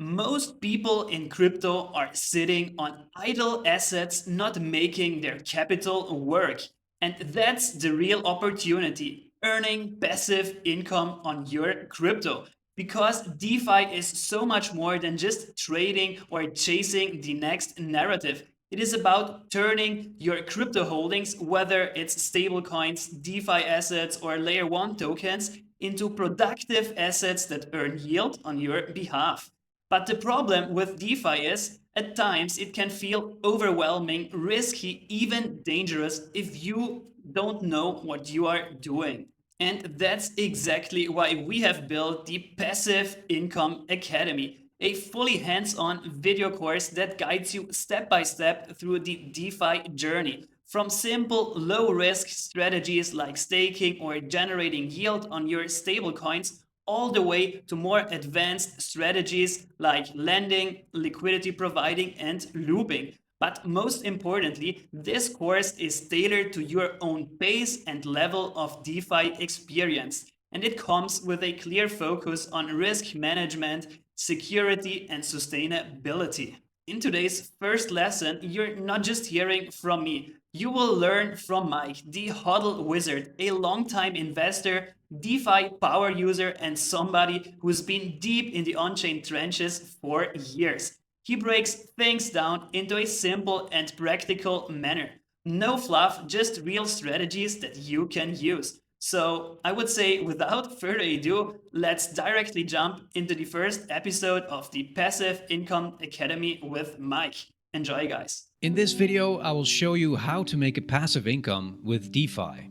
Most people in crypto are sitting on idle assets, not making their capital work. And that's the real opportunity, earning passive income on your crypto. Because DeFi is so much more than just trading or chasing the next narrative. It is about turning your crypto holdings, whether it's stablecoins, DeFi assets, or layer 1 tokens, into productive assets that earn yield on your behalf. But the problem with DeFi is, at times, it can feel overwhelming, risky, even dangerous if you don't know what you are doing. And that's exactly why we have built the Passive Income Academy, a fully hands-on video course that guides you step by step through the DeFi journey. From simple low-risk strategies like staking or generating yield on your stablecoins all the way to more advanced strategies like lending, liquidity providing, and looping. But most importantly, this course is tailored to your own pace and level of DeFi experience. And it comes with a clear focus on risk management, security, and sustainability. In today's first lesson, you're not just hearing from me. You will learn from Mike, the HODL wizard, a longtime investor, DeFi power user, and somebody who's been deep in the on-chain trenches for years. He breaks things down into a simple and practical manner. No fluff, just real strategies that you can use. So I would say, without further ado, let's directly jump into the first episode of the Passive Income Academy with Mike. Enjoy, guys. In this video, I will show you how to make a passive income with DeFi.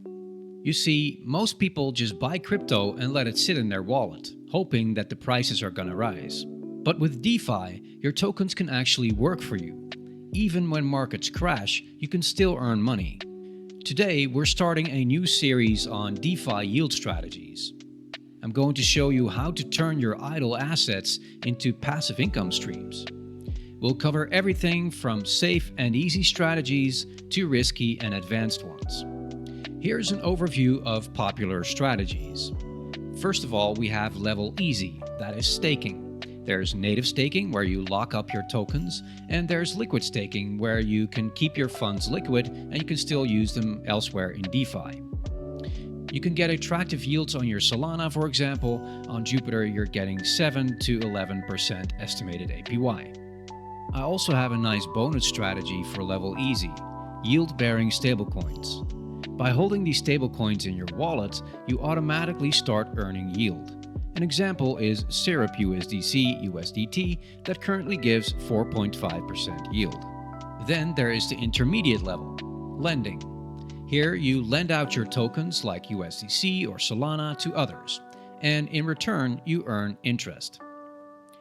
You see, most people just buy crypto and let it sit in their wallet, hoping that the prices are gonna rise. But with DeFi, your tokens can actually work for you. Even when markets crash, you can still earn money. Today, we're starting a new series on DeFi yield strategies. I'm going to show you how to turn your idle assets into passive income streams. We'll cover everything from safe and easy strategies to risky and advanced ones. Here's an overview of popular strategies. First of all, we have level easy, that is staking. There's native staking, where you lock up your tokens, and there's liquid staking, where you can keep your funds liquid and you can still use them elsewhere in DeFi. You can get attractive yields on your Solana, for example. On Jupiter, you're getting 7 to 11% estimated APY. I also have a nice bonus strategy for level easy, yield-bearing stablecoins. By holding these stablecoins in your wallet, you automatically start earning yield. An example is 𝗬𝗵_USDC that currently gives 4.5% yield. Then there is the intermediate level, lending. Here you lend out your tokens like USDC or Solana to others, and in return you earn interest.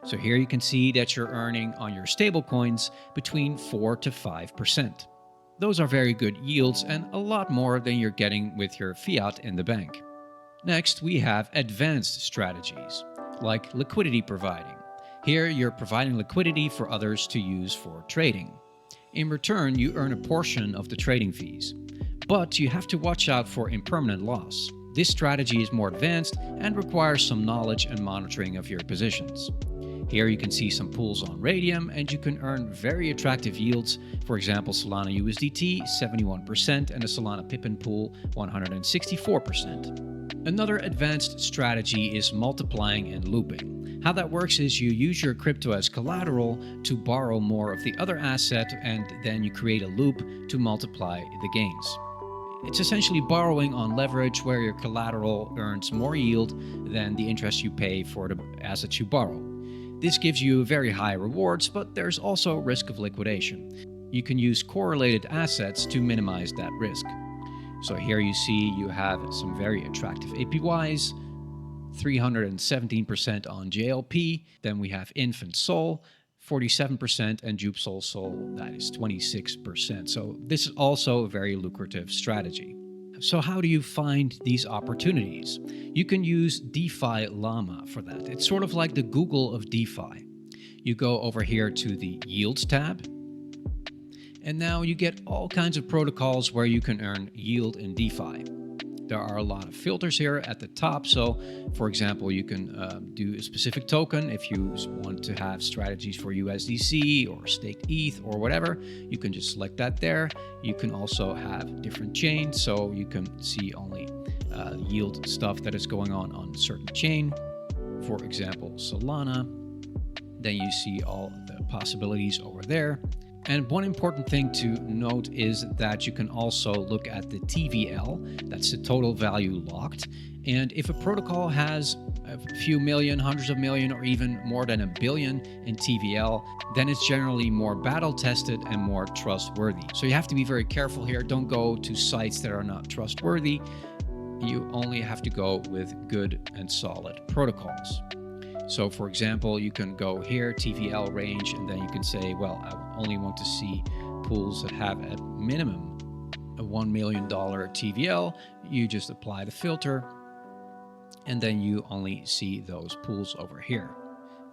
So here you can see that you're earning on your stablecoins between 4 to 5%. Those are very good yields and a lot more than you're getting with your fiat in the bank. Next, we have advanced strategies, like liquidity providing. Here you're providing liquidity for others to use for trading. In return, you earn a portion of the trading fees. But you have to watch out for impermanent loss. This strategy is more advanced and requires some knowledge and monitoring of your positions. Here you can see some pools on Raydium, and you can earn very attractive yields. For example, Solana USDT 71% and the Solana Pippin pool 164%. Another advanced strategy is multiplying and looping. How that works is you use your crypto as collateral to borrow more of the other asset, and then you create a loop to multiply the gains. It's essentially borrowing on leverage, where your collateral earns more yield than the interest you pay for the assets you borrow. This gives you very high rewards, but there's also risk of liquidation. You can use correlated assets to minimize that risk. So here you see you have some very attractive APYs, 317% on JLP, then we have Infant Sol, 47%, and 𝗬𝗵_Sol, that is 26%. So this is also a very lucrative strategy. So how do you find these opportunities? You can use DeFi Llama for that. It's sort of like the Google of DeFi. You go over here to the Yields tab, and now you get all kinds of protocols where you can earn yield in DeFi. There are a lot of filters here at the top. So, for example, you can do a specific token. If you want to have strategies for USDC or staked ETH or whatever, you can just select that there. You can also have different chains, so you can see only yield stuff that is going on certain chain. For example, Solana. Then you see all the possibilities over there. And one important thing to note is that you can also look at the TVL, that's the total value locked. And if a protocol has a few million, hundreds of million, or even more than $1 billion in TVL, then it's generally more battle tested and more trustworthy. So you have to be very careful here. Don't go to sites that are not trustworthy. You only have to go with good and solid protocols. So for example, you can go here, TVL range, and then you can say, well, I only want to see pools that have at minimum a $1 million TVL. You just apply the filter, and then you only see those pools over here.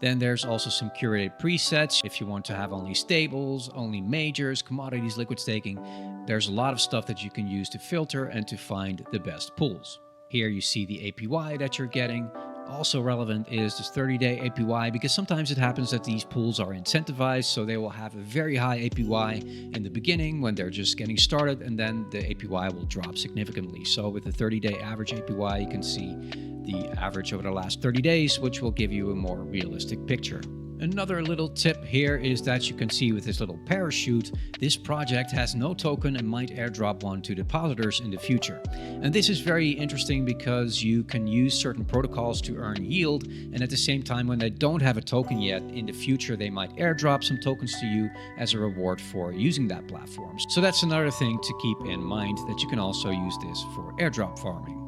Then there's also some curated presets. If you want to have only stables, only majors, commodities, liquid staking, there's a lot of stuff that you can use to filter and to find the best pools. Here you see the APY that you're getting. Also relevant is this 30-day APY, because sometimes it happens that these pools are incentivized, so they will have a very high APY in the beginning when they're just getting started, and then the APY will drop significantly. So with the 30-day average APY, you can see the average over the last 30 days, which will give you a more realistic picture. Another little tip here is that you can see with this little parachute, this project has no token and might airdrop one to depositors in the future. And this is very interesting because you can use certain protocols to earn yield, and at the same time, when they don't have a token yet, in the future they might airdrop some tokens to you as a reward for using that platform. So that's another thing to keep in mind, that you can also use this for airdrop farming.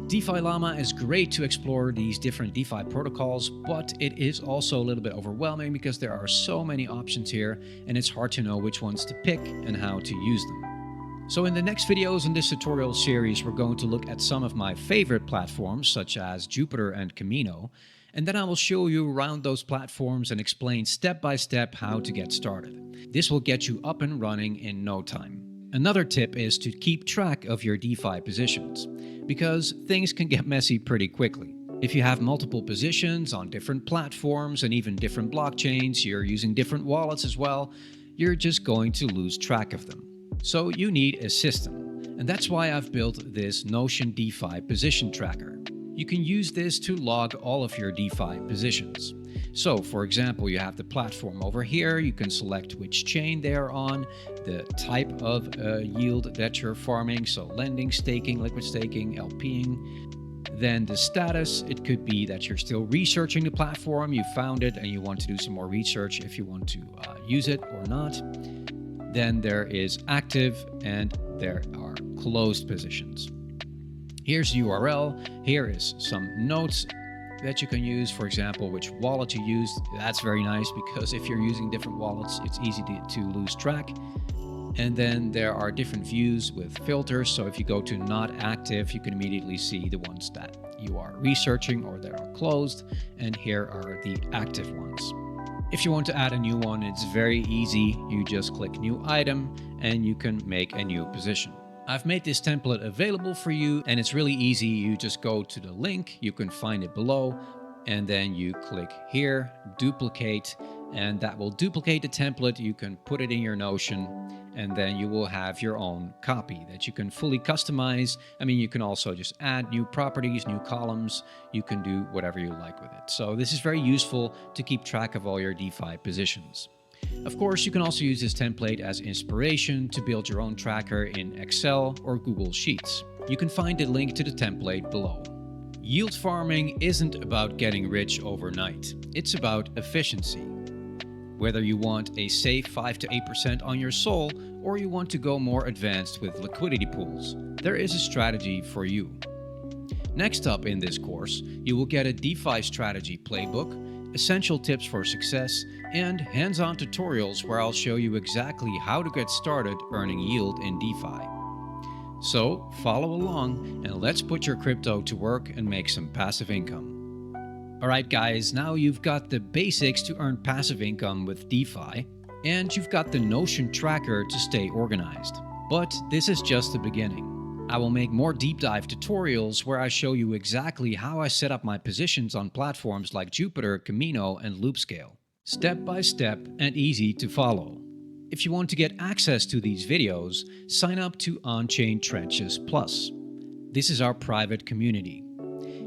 DeFiLlama is great to explore these different DeFi protocols, but it is also a little bit overwhelming because there are so many options here and it's hard to know which ones to pick and how to use them. So in the next videos in this tutorial series, we're going to look at some of my favorite platforms such as Jupiter and Camino, and then I will show you around those platforms and explain step by step how to get started. This will get you up and running in no time. Another tip is to keep track of your DeFi positions, because things can get messy pretty quickly. If you have multiple positions on different platforms and even different blockchains, you're using different wallets as well, you're just going to lose track of them. So you need a system, and that's why I've built this Notion DeFi position tracker. You can use this to log all of your DeFi positions. So, for example, you have the platform over here. You can select which chain they are on, the type of yield that you're farming, so lending, staking, liquid staking, LPing. Then the status, it could be that you're still researching the platform, you found it and you want to do some more research if you want to use it or not. Then there is active and there are closed positions. Here's the URL. Here is some notes that you can use, for example, which wallet you used. That's very nice because if you're using different wallets, it's easy to lose track. And then there are different views with filters. So if you go to not active, you can immediately see the ones that you are researching or that are closed. And here are the active ones. If you want to add a new one, it's very easy. You just click new item and you can make a new position. I've made this template available for you and it's really easy. You just go to the link, you can find it below, and then you click here, duplicate, and that will duplicate the template. You can put it in your Notion and then you will have your own copy that you can fully customize. I mean, you can also just add new properties, new columns. You can do whatever you like with it. So this is very useful to keep track of all your DeFi positions. Of course, you can also use this template as inspiration to build your own tracker in Excel or Google Sheets. You can find the link to the template below. Yield farming isn't about getting rich overnight. It's about efficiency. Whether you want a safe 5 to 8% on your SOL or you want to go more advanced with liquidity pools, there is a strategy for you. Next up in this course, you will get a DeFi strategy playbook, essential tips for success, and hands-on tutorials where I'll show you exactly how to get started earning yield in DeFi. So follow along and let's put your crypto to work and make some passive income. Alright guys, now you've got the basics to earn passive income with DeFi, and you've got the Notion tracker to stay organized. But this is just the beginning. I will make more deep dive tutorials where I show you exactly how I set up my positions on platforms like Jupiter, Camino, and Loopscale. Step by step and easy to follow. If you want to get access to these videos, sign up to Onchain Trenches Plus. This is our private community.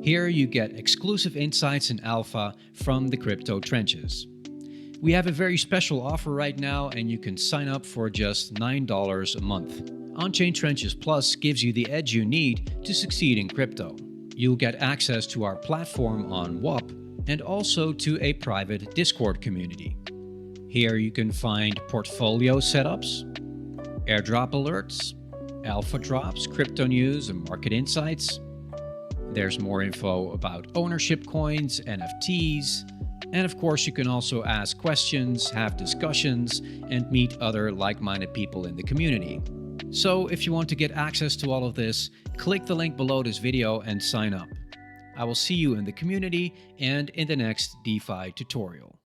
Here you get exclusive insights and alpha from the crypto trenches. We have a very special offer right now, and you can sign up for just $9 a month. Onchain Trenches Plus gives you the edge you need to succeed in crypto. You'll get access to our platform on WAP and also to a private Discord community. Here you can find portfolio setups, airdrop alerts, alpha drops, crypto news, and market insights. There's more info about ownership coins, NFTs, and of course you can also ask questions, have discussions, and meet other like-minded people in the community. So if you want to get access to all of this, click the link below this video and sign up. I will see you in the community and in the next DeFi tutorial.